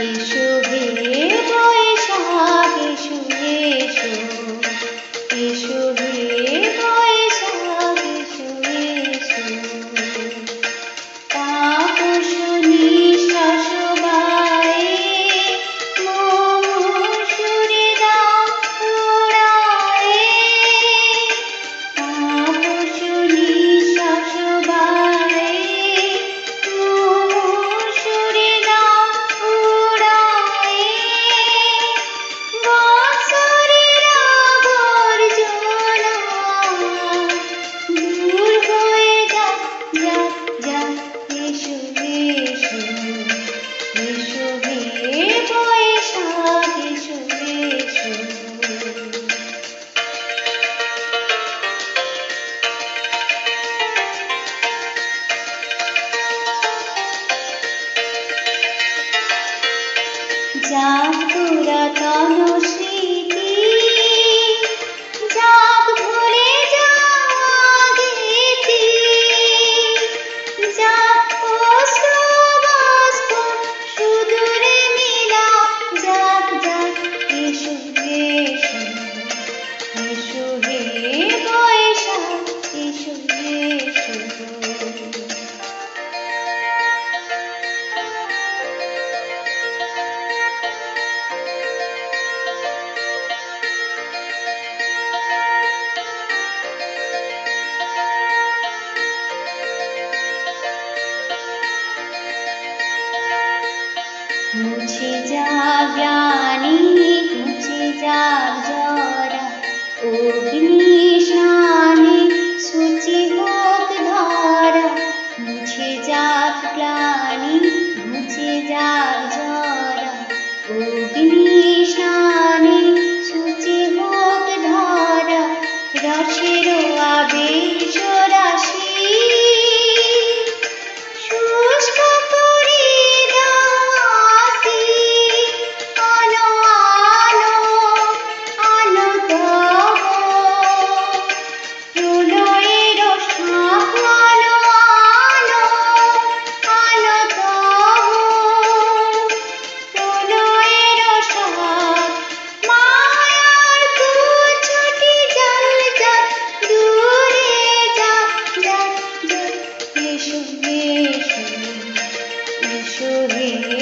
এসো হে বৈশাখ এসো এসো, এসো হে বৈশাখ এসো এসো। তাপস নিঃশ্বাস বায়ে মৌসুরে দাও উড়ায়ে। তাপস নিঃশ্বাস বায়ে মৌসুরে দাও উড়ায়ে। বছরের আবর্জনা দূর হয়ে যাক যাক যাক। এসো এসো, এসো হে বৈশাখ এসো এসো। যাক পুরাতন স্মৃতি, যাক ভুলে যাওয়া গীতি, যাক অশ্রু বাষ্প সুদূরে মিলাপ। যাক যাক এসো এসো, এসো হে বৈশাখ এসো এসো। মুছে যাক গ্লানি, মুছে যাক জরা, অগ্নি স্নানে শুচি হোক ধরা। মুছে যাক গ্লানি, মুছে যাক জরা, অগ্নি স্নানে শুচি হোক ধরা। রসের আবেশ রাশি শুষ্ক করে দাও আসি। আলো আলো আলো তব প্রলয়ের শাখ। আলো আলো আলো তব প্রলয়ের শাখ। মায়ার কুচ্ছটি জল যাক দূরে যাক যাক যাক। এসো এসো, এসো হে